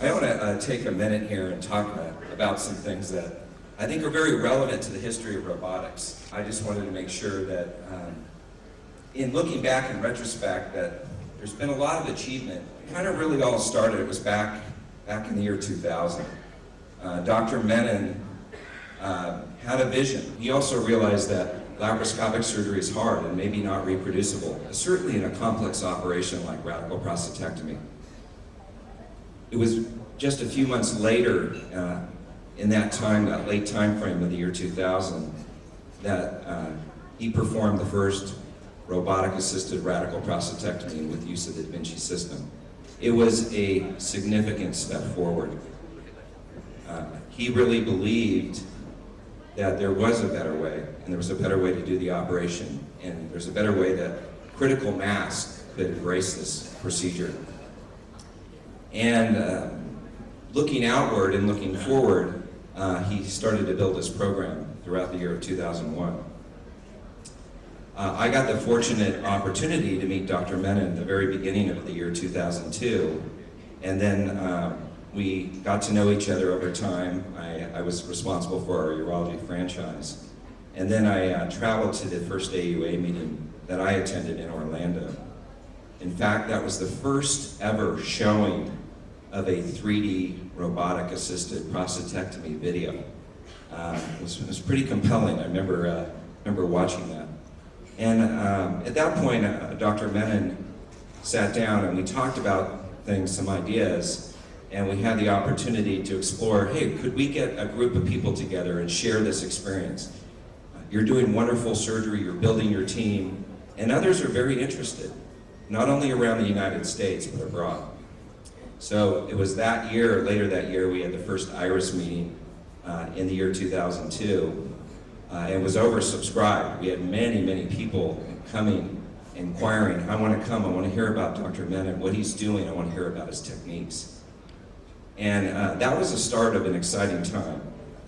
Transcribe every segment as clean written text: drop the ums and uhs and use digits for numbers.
I want to take a minute here and talk about some things that I think are very relevant to the history of robotics. I just wanted to make sure that in looking back in retrospect that there's been a lot of achievement. It kind of really all started, it was back in the year 2000. Dr. Menon had a vision. He also realized that laparoscopic surgery is hard and maybe not reproducible, certainly in a complex operation like radical prostatectomy. It was just a few months later, in that time, that late time frame of the year 2000, that he performed the first robotic-assisted radical prostatectomy with use of the Vinci system. It was a significant step forward. He really believed that there was a better way, and there was a better way to do the operation, and there's a better way that critical mass could embrace this procedure. And looking outward and looking forward, he started to build this program throughout the year of 2001. I got the fortunate opportunity to meet Dr. Menon at the very beginning of the year 2002, and then we got to know each other over time. I was responsible for our urology franchise, and then I traveled to the first AUA meeting that I attended in Orlando. In fact, that was the first ever showing of a 3D robotic-assisted prostatectomy video. It was pretty compelling. I remember watching that. And at that point, Dr. Menon sat down and we talked about things, some ideas, and we had the opportunity to explore, hey, could we get a group of people together and share this experience? You're doing wonderful surgery, you're building your team, and others are very interested, not only around the United States, but abroad. So it was that year, later that year, we had the first IRIS meeting in the year 2002. It was oversubscribed. We had many, many people coming, inquiring, I want to come, I want to hear about Dr. Menon, what he's doing, I want to hear about his techniques. And that was the start of an exciting time.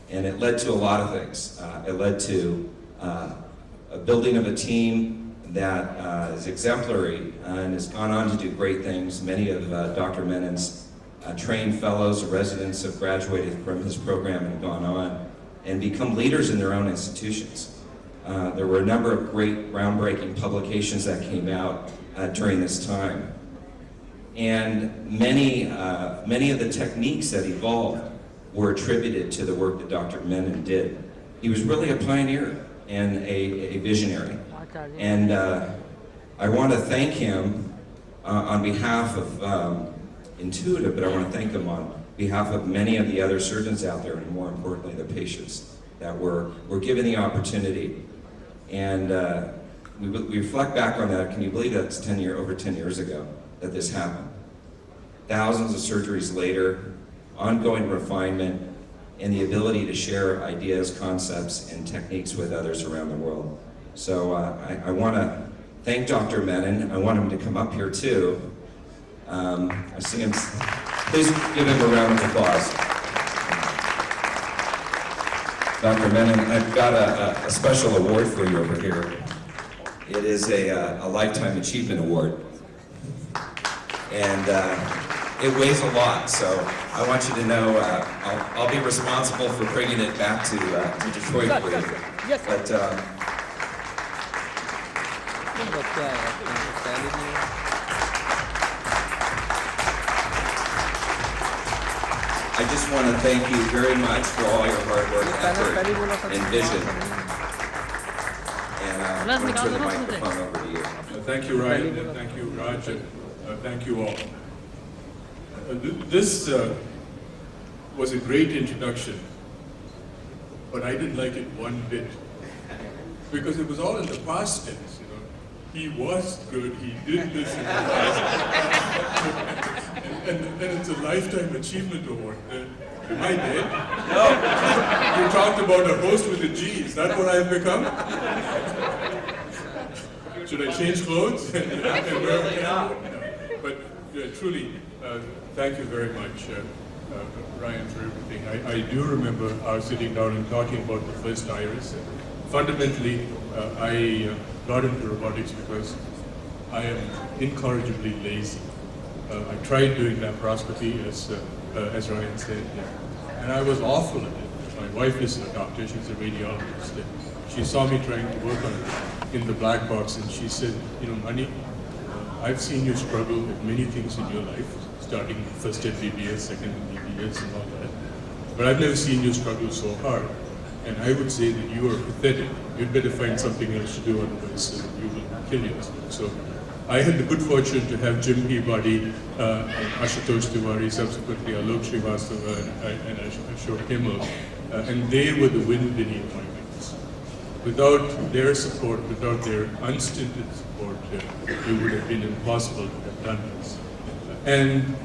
And it led to a lot of things. It led to a building of a team that is exemplary and has gone on to do great things. Many of Dr. Menon's trained fellows, residents have graduated from his program and gone on and become leaders in their own institutions. There were a number of great groundbreaking publications that came out during this time. And many of the techniques that evolved were attributed to the work that Dr. Menon did. He was really a pioneer and a visionary. And I want to thank him on behalf of Intuitive, but I want to thank him on behalf of many of the other surgeons out there, and more importantly, the patients that were given the opportunity. And we reflect back on that. Can you believe that's over 10 years ago that this happened? Thousands of surgeries later, ongoing refinement, and the ability to share ideas, concepts, and techniques with others around the world. So I want to thank Dr. Menon. I want him to come up here too. I see him. Please give him a round of applause. Dr. Menon, I've got a special award for you over here. It is a Lifetime Achievement Award. And it weighs a lot, so I want you to know I'll be responsible for bringing it back to Detroit for you. But, I just want to thank you very much for all your hard work, effort, and vision. And I'm going to turn the microphone over to you. Thank you, Ryan, and thank you, Raj, and thank you all. This was a great introduction, but I didn't like it one bit, because it was all in the past tense, you know. He was good, he did this in the past. And then it's a Lifetime Achievement Award. Am I dead? No. You talked about a host with a G. Is that what I've become? Should I change clothes? No. But truly, thank you very much, Ryan, for everything. I do remember sitting down and talking about the first IRIS. Fundamentally, I got into robotics because I am incorrigibly lazy. I tried doing laparoscopy, as Ryan said, and I was awful at it. My wife is a doctor, she's a radiologist. She saw me trying to work on it in the black box, and she said, you know, Mani, I've seen you struggle with many things in your life, starting first at BBS, second at BBS and all that. But I've never seen you struggle so hard. And I would say that you are pathetic. You'd better find something else to do, otherwise you will kill yourself. So I had the good fortune to have Jim Peabody, Ashutosh Tiwari, subsequently Alok Srivastava and Ashok Himal, and they were the wind beneath my wings. Without their support, without their unstinted support, it would have been impossible to have done this. And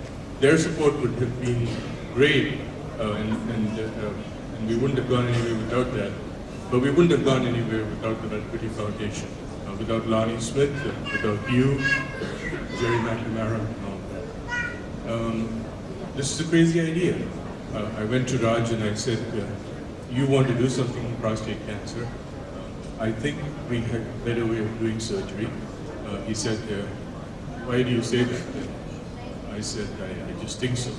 their support would have been great, and we wouldn't have gone anywhere without that. But we wouldn't have gone anywhere without the Vattikuti Foundation, without Lonnie Smith, without you, Jerry McNamara, and all that. This is a crazy idea. I went to Raj and I said, you want to do something on prostate cancer? I think we have a better way of doing surgery. He said, why do you say that? I said, I just think so.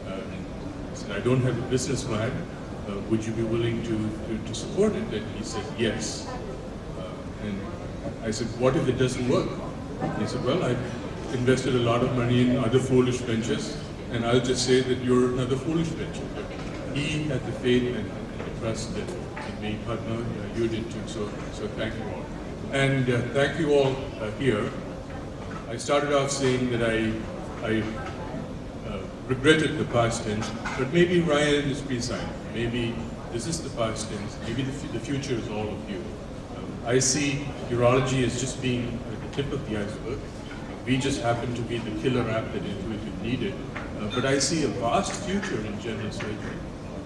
I said, I don't have a business plan. Would you be willing to support it? And he said, yes. And I said, what if it doesn't work? He said, well, I've invested a lot of money in other foolish ventures, and I'll just say that you're another foolish venture. But he had the faith and the trust that in me, Padma, you did too, so thank you all. And thank you all here. I started off saying that I regretted the past tense, but maybe Ryan is beside. Maybe this is the past tense. Maybe the future is all of you. I see urology as just being at the tip of the iceberg. We just happen to be the killer app that intuitive needed. But I see a vast future in general surgery.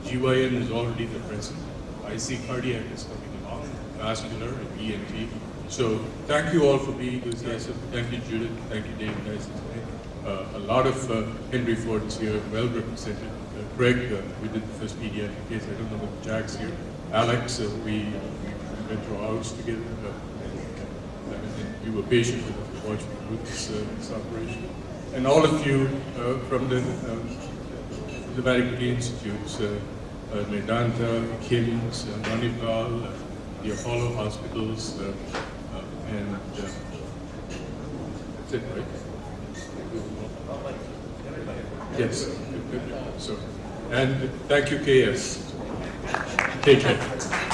GYN is already the present. I see cardiac is coming along, vascular and ENT. So thank you all for being enthusiastic. Thank you, Judith. Thank you, Dave. Guys. A lot of Henry Fords here, well represented. Greg, we did the first pediatric case. I don't know what Jack's here. Alex, we went to our house together. And you were patient with us to watch me do this operation. And all of you from the Vattikuti Institutes, Medanta, KIMS, Manipal, the Apollo hospitals, and that's it, right? Yes. So, and thank you, KS. Take care.